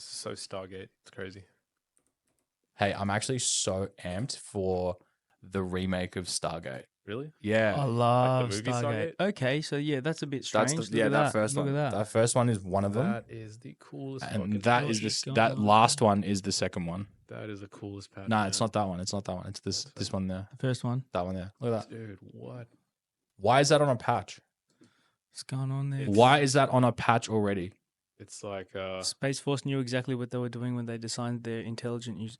This is so Stargate. It's crazy. Hey, I'm actually so amped for the remake of Stargate. Really? Yeah. I love movie Stargate. Okay, so yeah, that's a bit That's strange. that first Look one. at that. That first one is one of them. That is the coolest. And fucking that last one is the second one. That is the coolest patch. No, it's not that one. It's not that one. It's this one there. The first one. That one there. Look at that. Dude, what? Why is that on a patch? What's going on there? Why is that on a patch already? It's like Space Force knew exactly what they were doing when they designed their intelligence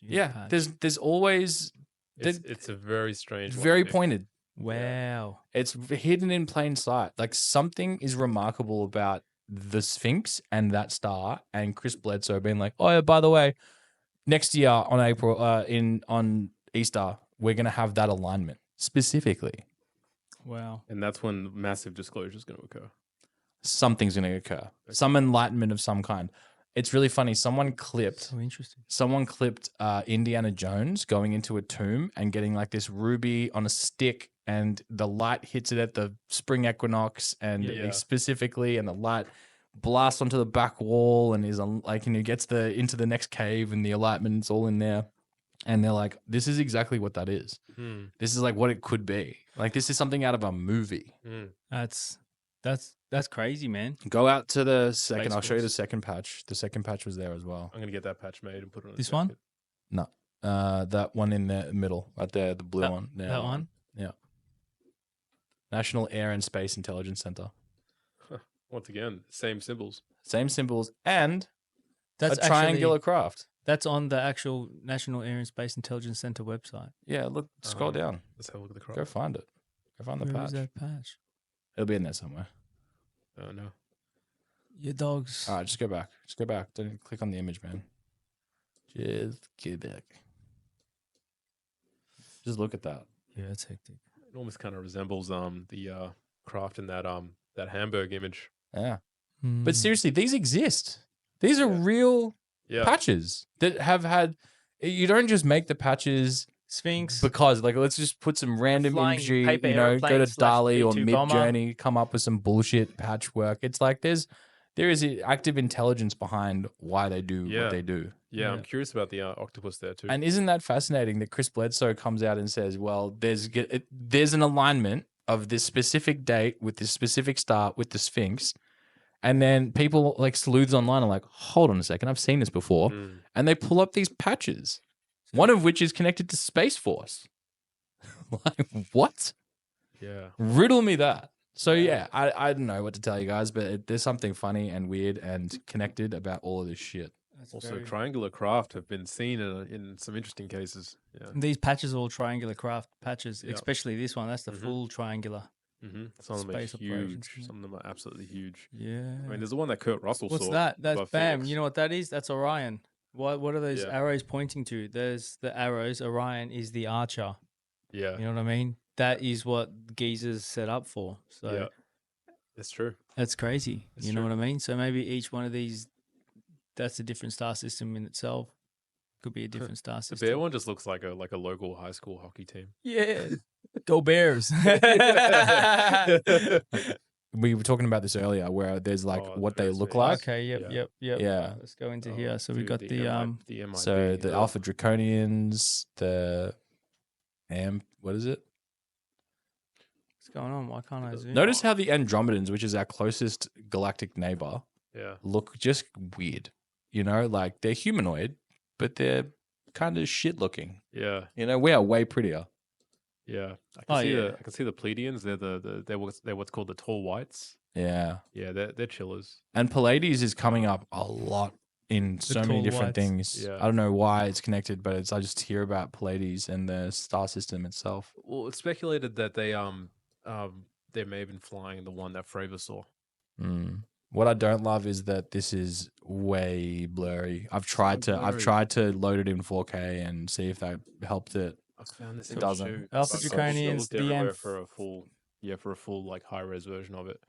Yeah, patch. there's always it's a very strange. very one. pointed. Wow. It's hidden in plain sight. Like something is remarkable about the Sphinx and that star and Chris Bledsoe being like, oh yeah, by the way, next year on on Easter, we're gonna have that alignment specifically. Wow. And that's when massive disclosure is going to occur. Something's gonna occur. Some enlightenment of some kind. It's really funny. Someone clipped So interesting. Indiana Jones going into a tomb and getting like this ruby on a stick, and the light hits it at the spring equinox, and specifically, and the light blasts onto the back wall, and is like, and he gets into the next cave, and the enlightenment's all in there, and they're like, this is exactly what that is. This is like what it could be. Like this is something out of a movie. That's crazy, man. Go out to the second. Space I'll show you the Force. second patch. The second patch was there as well. I'm going to get that patch made and put it on. This one? No, that one in the middle, right there, the blue one. Yeah, That one? Yeah. National Air and Space Intelligence Center. Once again, same symbols. Same symbols and That's a triangular craft. That's on the actual National Air and Space Intelligence Center website. Yeah, look, scroll down. Let's have a look at the crop. Go find it. Go find the Where patch. is that patch? It'll be in there somewhere. Oh no. Your dogs. All right, just go back. Just go back. Don't click on the image, man. Just get back. Just look at that. Yeah, it's hectic. It almost kind of resembles the craft in that Hamburg image. Yeah. Hmm. But seriously, these exist. These are real Yeah. patches that have had. You don't just make the patches Sphinx. because, like, let's just put some random flying imagery, paper you know, go to aeroplane slash DALI or B2 bomber. Midjourney, come up with some bullshit patchwork. It's like there is active intelligence behind why they do what they do. Yeah, I'm curious about the octopus there too. And isn't that fascinating that Chris Bledsoe comes out and says, well, there's an alignment of this specific date with this specific star with the Sphinx. And then people like sleuths online are like, hold on a second, I've seen this before. And they pull up these patches, one of which is connected to Space Force. Like, what? Yeah. Riddle me that. So, yeah, I don't know what to tell you guys, but there's something funny and weird and connected about all of this shit. That's Also, very- triangular craft have been seen in some interesting cases. Yeah. These patches are all triangular craft patches, Yeah. especially this one. That's the full triangular. Some of them are Space operations, huge. yeah. Some of them are absolutely huge. Yeah. I mean, there's the one that Kurt Russell What's saw. that? That's above bam. Phoenix. You know what that is? That's Orion. What are those Yeah. arrows pointing to? There's the arrows. Orion is the archer. Yeah. You know what I mean? That is what Giza's set up for. So Yeah. That's true. that's crazy. That's you know true. what I mean? So maybe each one of these, that's a different star system in itself. Could be a different star The system. bear one just looks like a local high school hockey team. Yeah. Go Bears. We were talking about this earlier where there's like Oh, what they that's look right. like. Okay, yep. Yeah. Let's go into Oh, here. So we dude, got the MIB. So the yeah. Alpha Draconians, the what is it? what's going on? Why can't I zoom? Notice how the Andromedans, which is our closest galactic neighbor, Yeah. look just weird. You know, like they're humanoid, but they're kind of shit looking. Yeah. You know, we are way prettier. Yeah. I Oh, can see yeah. I can see the Pleiadians. They're what's called the tall whites. Yeah. Yeah, they're chillers. And Pallades is coming up a lot in so many tall different whites. things. Yeah. I don't know why it's connected, but I just hear about Pallades and the star system itself. Well, it's speculated that they may have been flying the one that Fravor saw. Mm. What I don't love is that this is way blurry. I've tried to load it in 4K and see if that helped it. I found this. It doesn't. Too, Alpha but I Draconians, looked everywhere DM. for a full like high res version of it.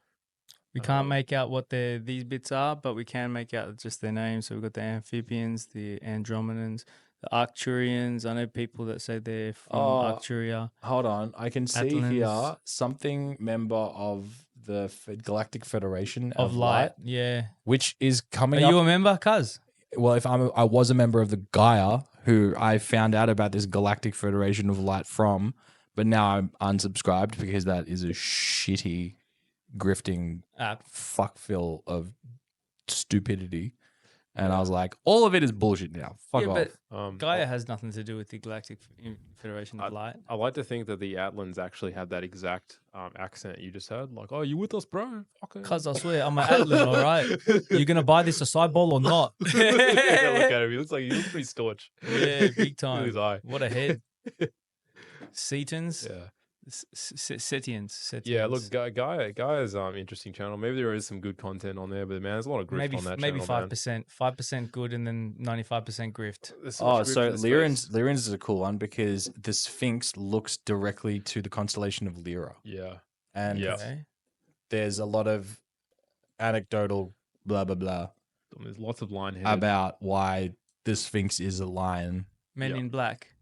We can't make out what these bits are, but we can make out just their names. So we've got the Amphibians, the Andromedans, the Arcturians. I know people that say they're from Arcturia. Hold on. I can see here Atlantis. something member of the Galactic Federation of light. Yeah. which is coming Are up. you a member, cuz? Well, I was a member of the Gaia, who I found out about this Galactic Federation of Light from, but now I'm unsubscribed because that is a shitty, grifting App. fuckfill of stupidity. And I was like, all of it is bullshit now. Fuck off. But Gaia has nothing to do with the Galactic Federation of Light. I like to think that the Atlans actually had that exact accent you just had. Like, oh, you with us, bro? Fucking. Cuz I swear, I'm an Atlan, all right? You going to buy this acai bowl or not? Look at him. He looks pretty staunch. Yeah, big Look at time. his eye. What a head. Setons? Yeah. Setians. Yeah, look, Gaia's interesting channel. Maybe there is some good content on there, but man, there's a lot of grift on that maybe channel. 5%. 5% good and then 95% grift. Oh, so Lyran's is a cool one because the Sphinx looks directly to the constellation of Lyra. Yeah. And Okay. there's a lot of anecdotal blah, blah, blah There's lots of line headed. about why the Sphinx is a lion. Men in black.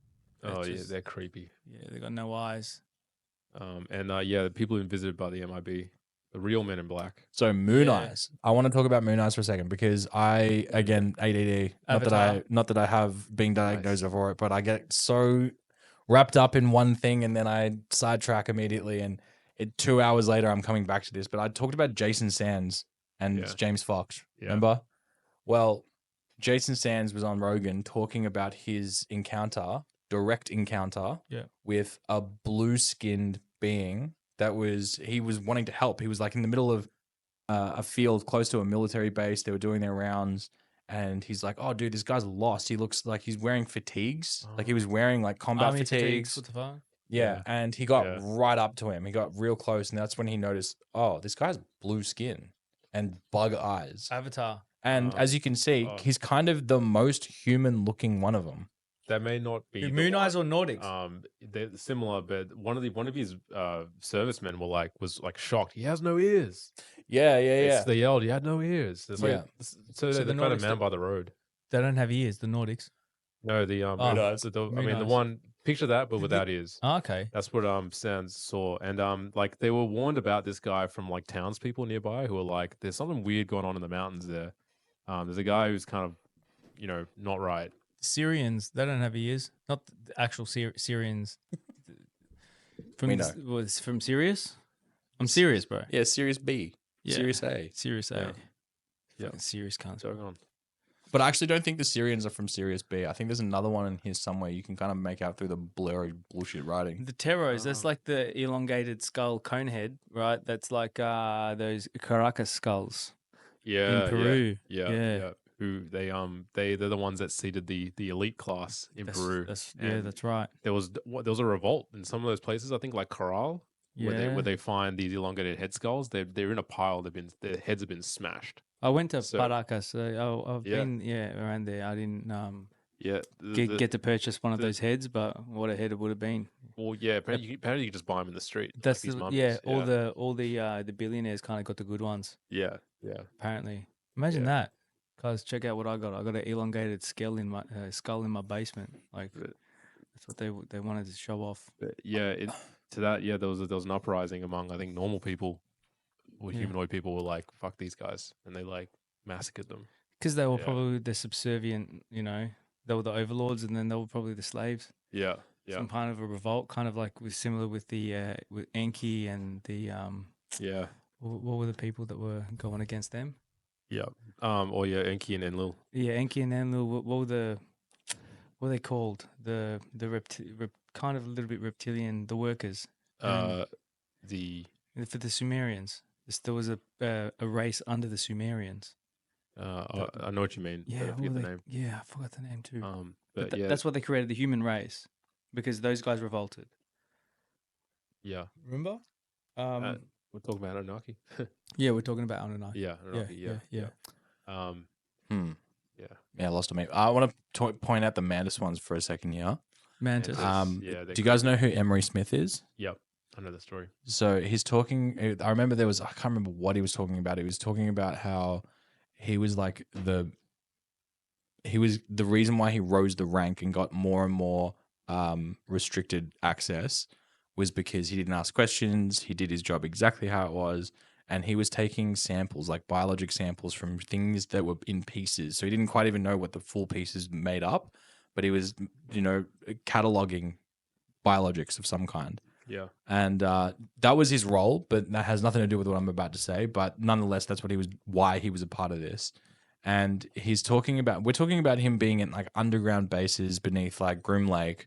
Oh, yeah, just- they're creepy. Yeah, they got no eyes. The people who visited by the MIB, the real Men in Black. So Moon Yeah. Eyes. I want to talk about Moon Eyes for a second because I, again, ADD, not that I have been diagnosed for it, but I get so wrapped up in one thing and then I sidetrack immediately. And 2 hours later, I'm coming back to this. But I talked about Jason Sands and James Fox. Yeah. Remember? Well, Jason Sands was on Rogan talking about his direct encounter with a blue-skinned being he was wanting to help. He was like in the middle of a field close to a military base. They were doing their rounds and he's like, oh, dude, this guy's lost. He looks like he's wearing fatigues. Like he was wearing like combat Army fatigues. What the fuck? Yeah. And he got right up to him. He got real close. And that's when he noticed, oh, this guy's blue skin and bug eyes. Avatar. And as you can see, he's kind of the most human looking one of them. That may not be the Moon Eyes one. or Nordics? They're similar, but one of his servicemen was shocked. He has no ears. Yeah. They yelled, he had no ears. It's like, so they the found a Nordics man by the road. They don't have ears, the Nordics. No, the Moon Eyes. the one picture that, but without ears. Oh, okay. That's what Sands saw, and like they were warned about this guy from like townspeople nearby who were like, "There's something weird going on in the mountains there." There's a guy who's kind of, not right. Syrians, they don't have ears. Not the actual Syrians. From Sirius? I'm serious, bro. Yeah, Sirius B. Yeah. Sirius A. Sirius A. Yeah. Sirius can't. So on. But I actually don't think the Syrians are from Sirius B. I think there's another one in here somewhere you can kind of make out through the blurry bullshit writing. The Teros, that's like the elongated skull cone head, right? That's like those Caracas skulls Yeah, in Peru. Yeah. Who they're the ones that seeded the elite class in Peru. That's right. There was a revolt in some of those places. I think like Corral, where they find these elongated head skulls. They're in a pile. Their heads have been smashed. I went to Paracas. I've been around there. I didn't get to purchase one of those heads, but what a head it would have been. Well, yeah, apparently you can just buy them in the street. That's like all the billionaires kind of got the good ones. Yeah. Apparently, imagine that. Guys, check out what I got. I got an elongated skull in my basement. Like that's what they wanted to show off. But there was an uprising among I think normal people or humanoid people were like, fuck these guys, and they like massacred them because they were probably the subservient. They were the overlords, and then they were probably the slaves. Yeah. Some kind of a revolt, kind of like was similar with the with Enki and the What were the people that were going against them? Yeah. Enki and Enlil. Yeah, Enki and Enlil. What were they called? The kind of a little bit reptilian. The workers. For the Sumerians. There was a race under the Sumerians. I know what you mean. Yeah, I forget the name. Yeah, I forgot the name too. But that's what they created the human race, because those guys revolted. Yeah. Remember? We're talking about Anunnaki. Yeah, we're talking about Anunnaki. Yeah, Anunnaki. Yeah. Yeah, I lost a mate. I want to point out the Mantis ones for a second here. Mantis. Do you guys know who Emery Smith is? Yep. I know the story. So he's talking. I remember I can't remember what he was talking about. He was talking about how he was like the reason why he rose the rank and got more and more restricted access was because he didn't ask questions. He did his job exactly how it was, and he was taking samples, like biologic samples from things that were in pieces. So he didn't quite even know what the full pieces made up, but he was, cataloging biologics of some kind. Yeah. And that was his role, but that has nothing to do with what I'm about to say. But nonetheless, that's why he was a part of this. And we're talking about him being in like underground bases beneath like Groom Lake,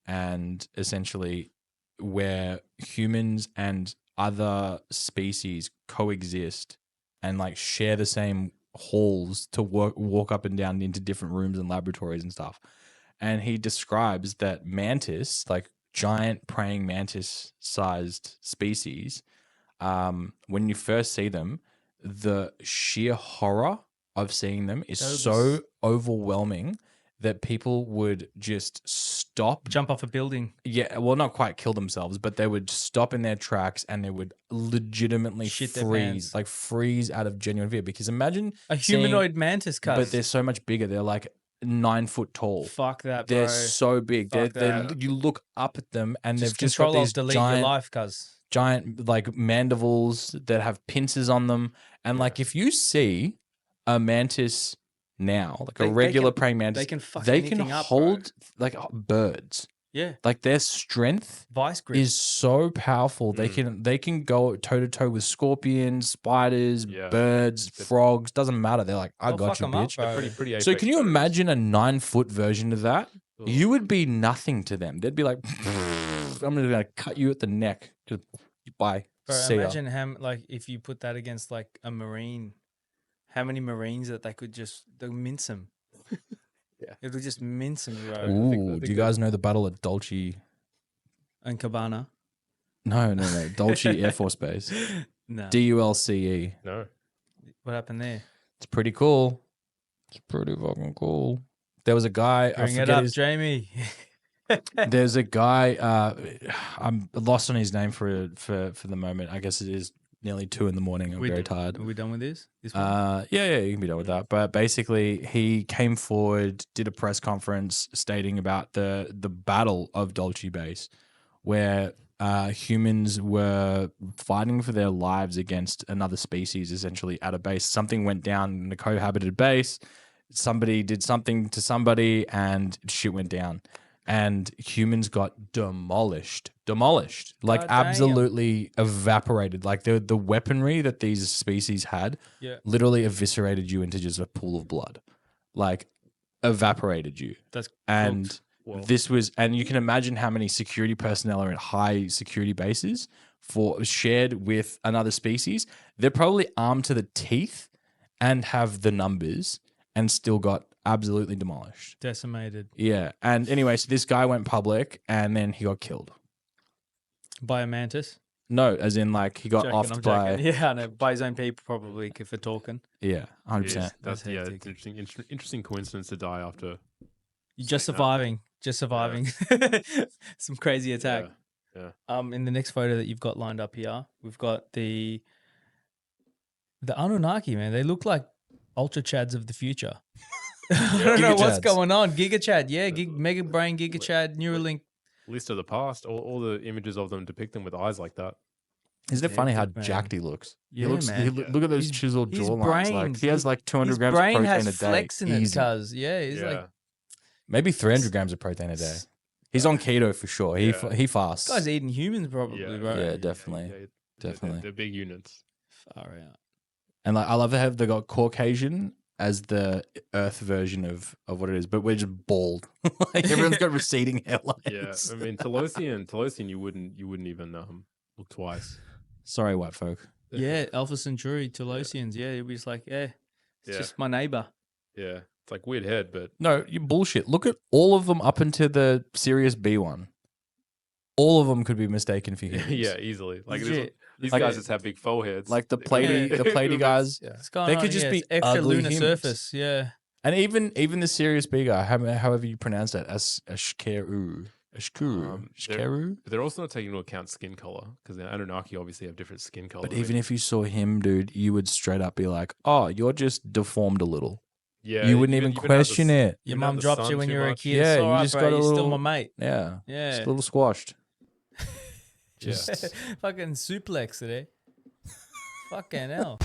and essentially where humans and other species coexist and like share the same halls to walk up and down into different rooms and laboratories and stuff. And he describes that mantis, like giant praying mantis sized species, when you first see them, the sheer horror of seeing them is so overwhelming that people would just stop. Jump off a building. Yeah, well, not quite kill themselves, but they would stop in their tracks and they would legitimately Shit their pants. freeze out of genuine fear. Because imagine A humanoid mantis, cuz. but they're so much bigger. They're like 9 foot tall. Fuck that, bro. They're so big. Fuck You look up at them and just they've just got control these delete giant, your life, cuz. giant like mandibles that have pincers on them. And like if you see a mantis now, like a regular praying mantis, They can fuck they anything can up, hold like birds. Yeah. Like their strength Vice grip. is so powerful. They can go toe to toe with scorpions, spiders, birds, frogs. Doesn't matter. They're like, I got you, bitch. Pretty So can you apex imagine a 9-foot version of that? Ugh. You would be nothing to them. They'd be like, I'm just gonna cut you at the neck. Just bye. Bro, See ya. imagine how like if you put that against like a marine, how many marines that they'll mince them. Yeah. It'll just mince them, bro. Ooh, do you guys know the Battle of Dolce? And Cabana. No. Dolce Air Force Base. No. DULCE. No. What happened there? It's pretty cool. It's pretty fucking cool. There was a guy. Bring I it forget up, his, Jamie. There's a guy. I'm lost on his name for the moment. I guess it is nearly 2 a.m. I'm very tired. Are we done with this? This one? Yeah, you can be done with that. But basically, he came forward, did a press conference stating about the Battle of Dolce Base, where humans were fighting for their lives against another species, essentially at a base. Something went down in a cohabited base. Somebody did something to somebody, and shit went down. And humans got demolished, like absolutely evaporated. Like the weaponry that these species had, literally eviscerated you into just a pool of blood, like evaporated you. That's and this was, and you can imagine how many security personnel are at high security bases shared with another species. They're probably armed to the teeth and have the numbers, and still got absolutely demolished. Decimated. Yeah. And anyway, so this guy went public and then he got killed. By a mantis? No, as in like he got offed by... Yeah, I know. By his own people probably for talking. Yeah, 100%. That's it's interesting coincidence to die after... Just surviving. Some crazy attack. Yeah. In the next photo that you've got lined up here, we've got the Anunnaki, man. They look like Ultra Chads of the future. I don't know what's going on. Giga Chad, Mega Brain, Giga Chad, Neuralink. List of the past, all the images of them depict them with eyes like that. Isn't it funny how jacked he looks? Yeah, he looks, man. Look at those chiseled jawlines. Like, he has like 200 grams of His brain protein has a day. flex in it, Easy. cuz. Yeah, he's like... Maybe 300 grams of protein a day. He's on keto for sure. He fasts. This guy's eating humans probably, bro. Yeah, definitely. Definitely. They're big units. Far out. And like, I love how they got Caucasian as the Earth version of what it is, but we're just bald. Like everyone's got receding hairlines. Yeah, I mean Telosian, you wouldn't even look twice. Sorry, white folk. Yeah, Alpha Centauri, Telosians. Yeah, he'd be just like, it's just my neighbor. Yeah, it's like weird head, but no, you bullshit. Look at all of them up into the Sirius B one. All of them could be mistaken for humans. Yeah, easily. Like these like, guys just have big foreheads. Like the Pleiady guys. Yeah. They could just be extra ugly lunar humans. surface. Yeah. And even the Sirius B guy, however you pronounce that, Ashkeru. But they're also not taking into account skin color, because the Anunnaki obviously have different skin color. But even if you saw him, dude, you would straight up be like, "Oh, you're just deformed a little." Yeah, you wouldn't even question it. Your mum dropped you when you were a kid. Yeah, you just got a little. Still my mate. Yeah, yeah, just a little squashed. Just fucking suplex today. Fucking hell.